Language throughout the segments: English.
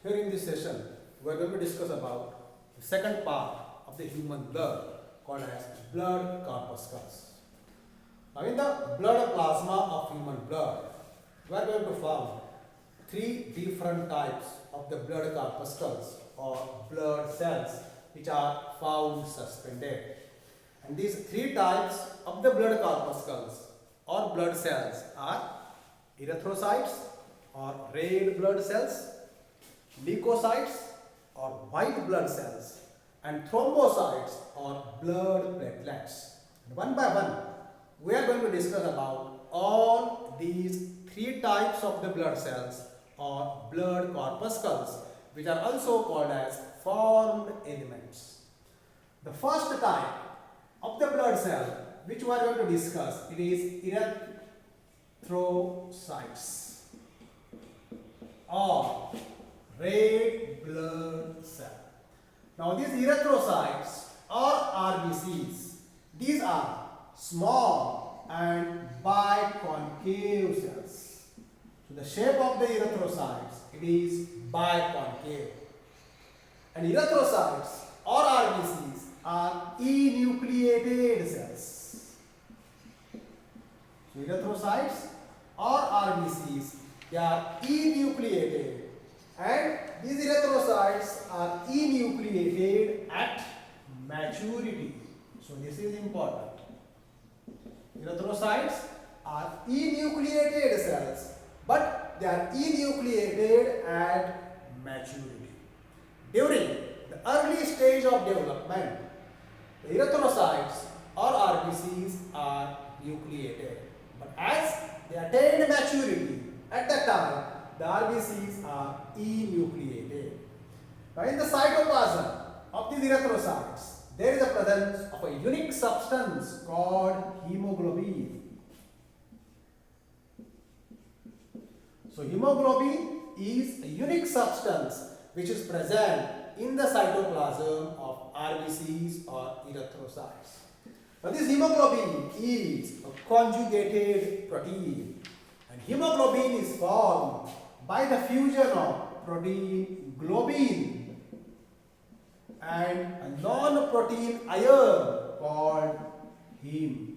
Here in this session, we are going to discuss about the second part of the human blood called as blood corpuscles. Now, in the blood plasma of human blood, we are going to found three different types of the blood corpuscles or blood cells which are found suspended. And these three types of the blood corpuscles or blood cells are erythrocytes or red blood cells, leukocytes or white blood cells, and thrombocytes or blood platelets. And one by one, we are going to discuss about all these three types of the blood cells or blood corpuscles, which are also called as formed elements. The first type of the blood cell which we are going to discuss, it is erythrocytes or red blood cell. Now these erythrocytes or RBCs, these are small and biconcave cells. So the shape of the erythrocytes, it is biconcave. And erythrocytes or RBCs are enucleated cells. So erythrocytes or RBCs, they are enucleated, and these erythrocytes are enucleated at maturity. So this is important. Erythrocytes are enucleated cells, but they are enucleated at maturity. During the early stage of development, the erythrocytes or RBCs are nucleated, but as they attain maturity, at that time the RBCs are enucleated. Now in the cytoplasm of these erythrocytes, there is a presence of a unique substance called hemoglobin. So hemoglobin is a unique substance which is present in the cytoplasm of RBCs or erythrocytes. Now this hemoglobin is a conjugated protein, and hemoglobin is formed by the fusion of protein globin and a non-protein ion called heme.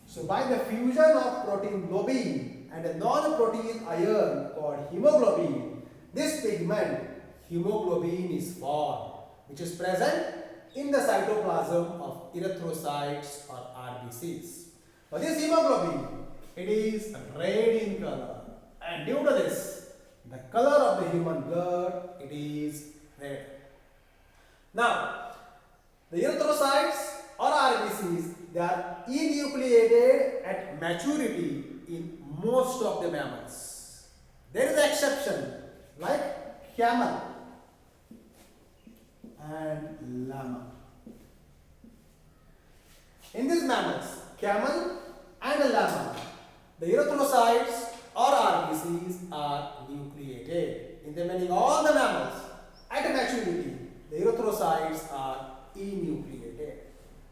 So by the fusion of protein globin and a non-protein ion called hemoglobin, this pigment hemoglobin is formed, which is present in the cytoplasm of erythrocytes or RBCs. Now this hemoglobin, it is red in color, and due to this, the color of the human blood, it is red. Now, the erythrocytes or RBCs, they are enucleated at maturity in most of the mammals. There is an exception like camel and llama. In these mammals, camel and llama, the erythrocytes or RBCs are nucleated. In the remaining all the mammals, at maturity, the erythrocytes are enucleated.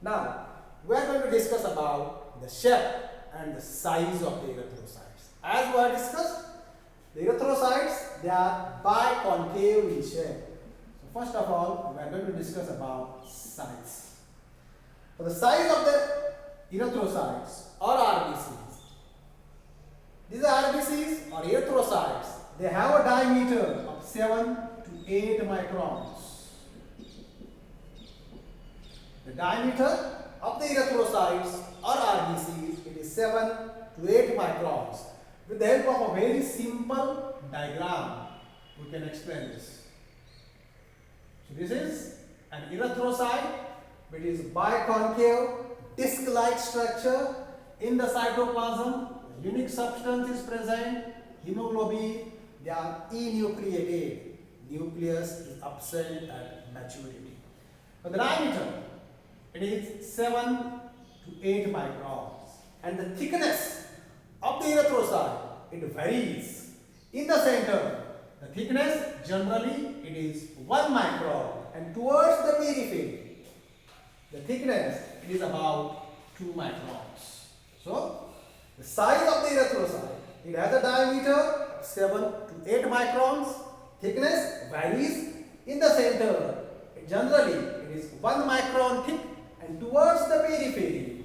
Now, we are going to discuss about the shape and the size of the erythrocytes. As we have discussed, the erythrocytes, they are biconcave in shape. So first of all, we are going to discuss about size. So the size of the erythrocytes or RBCs, these RBCs or erythrocytes, they have a diameter of 7 to 8 microns. The diameter of the erythrocytes or RBCs, it is 7 to 8 microns. With the help of a very simple diagram, we can explain this. So this is an erythrocyte, which is biconcave, disc-like structure. In the cytoplasm, a unique substance is present, hemoglobin. They are enucleated. Nucleus is absent at maturity. For the diameter, it is 7 to 8 microns, and the thickness of the erythrocyte, it varies. In the center, the thickness generally it is 1 micron, and towards the periphery, the thickness it is about 2 microns. So the size of the erythrocyte, it has a diameter of 7 to 8 microns, thickness varies in the center. Generally, it is 1 micron thick, and towards the periphery,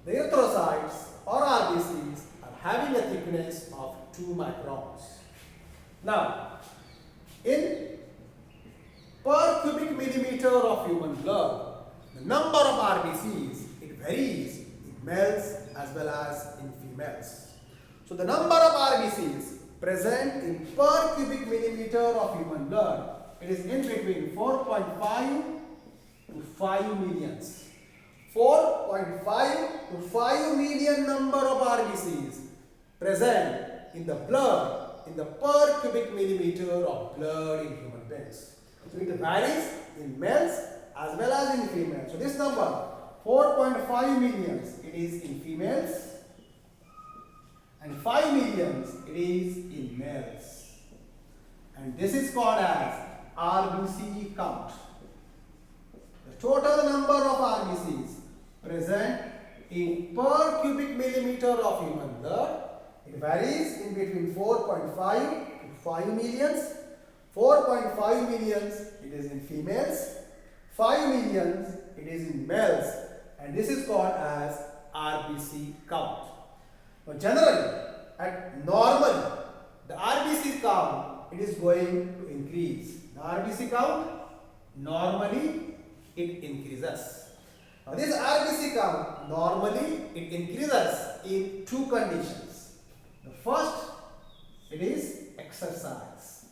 the erythrocytes or RBCs are having a thickness of 2 microns. Now, in per cubic millimeter of human blood, the number of RBCs, it varies in males as well as in females. So the number of RBCs present in per cubic millimeter of human blood, it is in between 4.5 to 5 millions. 4.5 to 5 million number of RBCs present in the blood, in the per cubic millimeter of blood in human beings. So it varies in males as well as in females. So this number 4.5 millions, it is in females, and 5 millions, it is in males. And this is called as RBC count. The total number of RBCs present in per cubic millimeter of human blood, it varies in between 4.5 to 5 millions. 4.5 millions, it is in females. 5 millions, it is in males. And this is called as RBC count. Now generally, at normal, the RBC count, it is going to increase. The RBC count, normally, it increases. Now this RBC count, normally, it increases in two conditions. The first, it is exercise.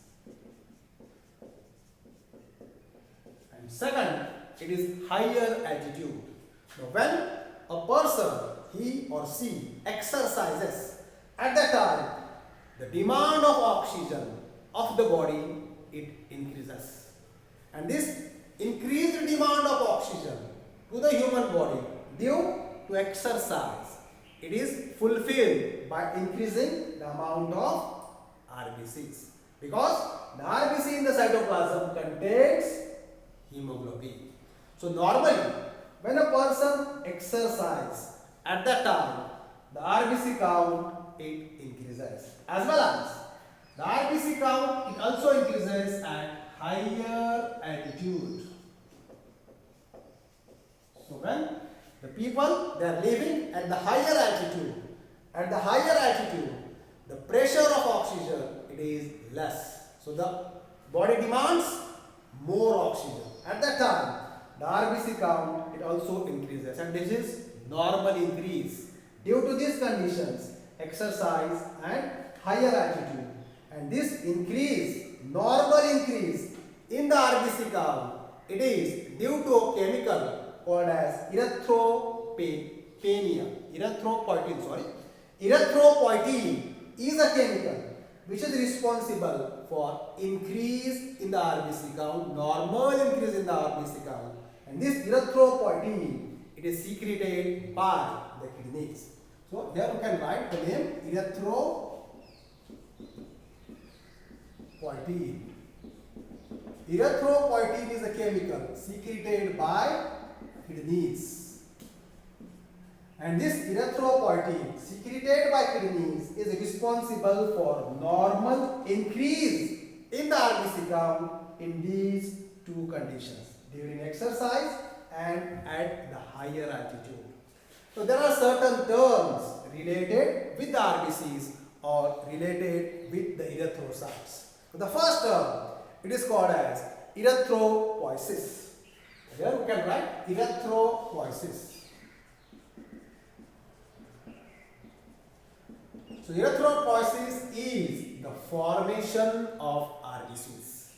And second, it is higher altitude. Now when a person, he or she exercises, at that time, the demand of oxygen of the body, it increases. And this increased demand of oxygen to the human body due to exercise, it is fulfilled by increasing the amount of RBCs. Because the RBC in the cytoplasm contains hemoglobin. So normally, when a person exercises, at that time, the RBC count, it increases. As well as the RBC count, it also increases at higher altitude. So when the people, they are living at the higher altitude, the pressure of oxygen, it is less. So the body demands more oxygen. At that time, the RBC count, it also increases, and this is normal increase due to these conditions, exercise and higher altitude. And this increase, normal increase in the RBC count, it is due to a chemical called as erythropoietin. Erythropoietin is a chemical which is responsible for increase in the RBC count, normal increase in the RBC count. And this erythropoietin, it is secreted by the kidneys. So here we can write the name erythropoietin. Erythropoietin is a chemical secreted by kidneys. And this erythropoietin secreted by kidneys is responsible for normal increase in the RBC count in these two conditions, during exercise and at the higher altitude. So there are certain terms related with the RBCs or related with the erythrocytes. So the first term, it is called as erythropoiesis. Here we can write erythropoiesis. So erythropoiesis is the formation of RBCs.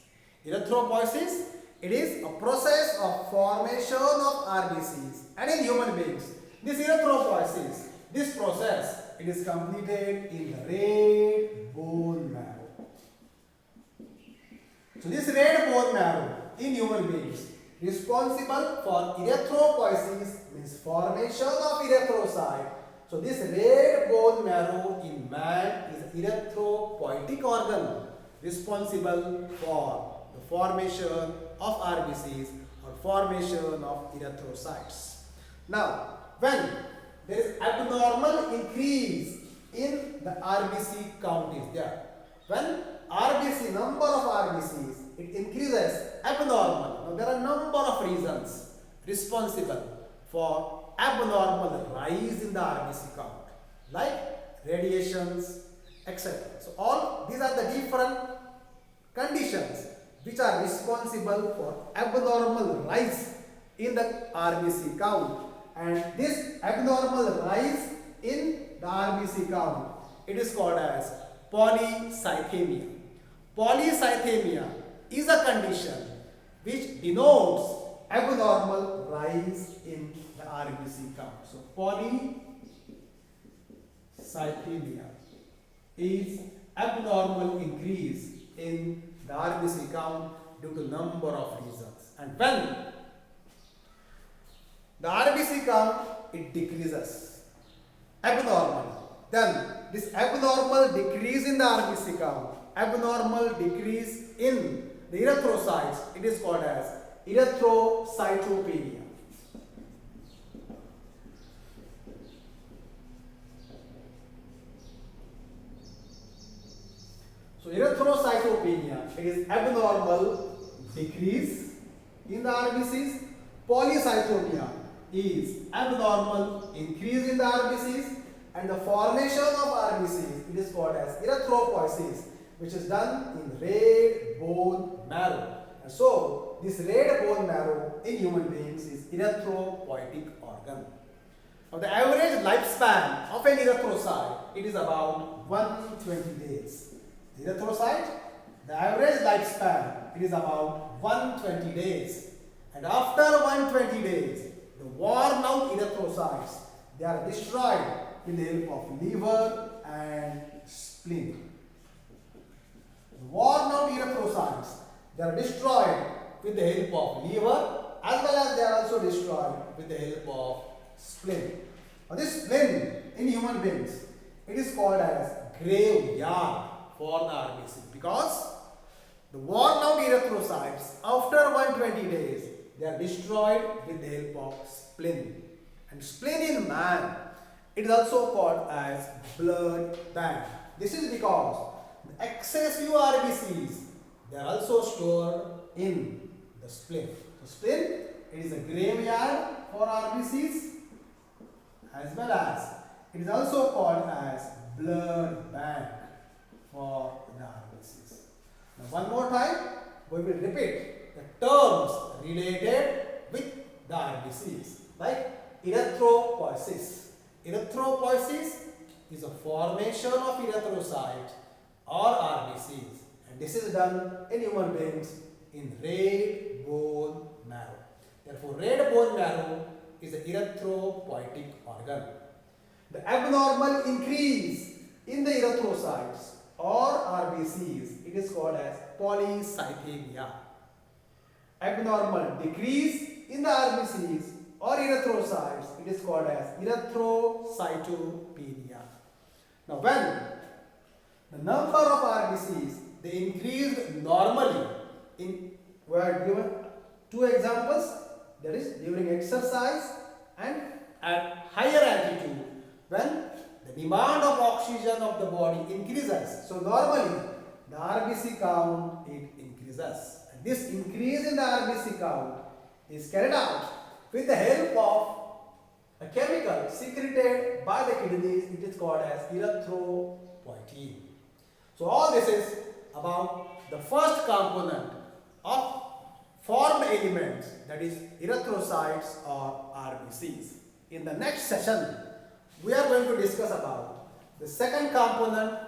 Erythropoiesis, it is a process of formation of RBCs, and in human beings, this erythropoiesis, this process, it is completed in the red bone marrow. So this red bone marrow in human beings responsible for erythropoiesis means formation of erythrocyte. So this red bone marrow in man is an erythropoietic organ responsible for the formation of RBCs or formation of erythrocytes. Now, when there is abnormal increase in the RBC count is there, When RBC, number of RBCs, it increases abnormal. Now there are number of reasons responsible for abnormal rise in the RBC count, like radiations, etc. So all these are the different conditions which are responsible for abnormal rise in the RBC count, and this abnormal rise in the RBC count, it is called as polycythemia. Polycythemia is a condition which denotes abnormal rise in the RBC count. So polycythemia is abnormal increase in the RBC count due to number of reasons. And when the RBC count, it decreases abnormally, then this abnormal decrease in the RBC count, abnormal decrease in the erythrocytes, it is called as erythrocytopenia. So erythrocytopenia, it is abnormal decrease in the RBCs. Polycythemia is abnormal increase in the RBCs, and the formation of RBCs, it is called as erythropoiesis, which is done in red bone marrow. And so this red bone marrow in human beings is erythropoietic organ. Now the average lifespan of an erythrocyte, it is about 120 days. The erythrocyte, the average lifespan, it is about 120 days. And after 120 days, the worn out erythrocytes, they are destroyed with the help of liver and spleen. The worn out erythrocytes, they are destroyed with the help of liver, as well as they are also destroyed with the help of spleen. Now this spleen in human beings, it is called as graveyard for the RBC, because the worn out erythrocytes after 120 days, they are destroyed with the help of spleen. And spleen in man, it is also called as blood bank. This is because the excessive RBCs, they are also stored in the spleen. So spleen, it is a graveyard for RBCs, as well as it is also called as blood bank for the RBCs. Now one more time, we will repeat the terms related with the RBCs, like erythropoiesis. Erythropoiesis is a formation of erythrocyte or RBCs, and this is done in human beings in red bone marrow. Therefore, red bone marrow is an erythropoietic organ. The abnormal increase in the erythrocytes or RBCs, it is called as polycythemia. Abnormal decrease in the RBCs or erythrocytes, it is called as erythrocytopenia. Now when the number of RBCs, they increased normally, we are given two examples, that is during exercise and at higher altitude, when the demand of oxygen of the body increases. So normally the RBC count, it increases. And this increase in the RBC count is carried out with the help of a chemical secreted by the kidneys. It is called as erythropoietin. So all this is about the first component of formed elements, that is erythrocytes or RBCs. In the next session, we are going to discuss about the second component,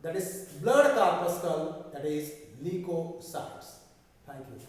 that is blood corpuscle, that is leukocytes. Thank you.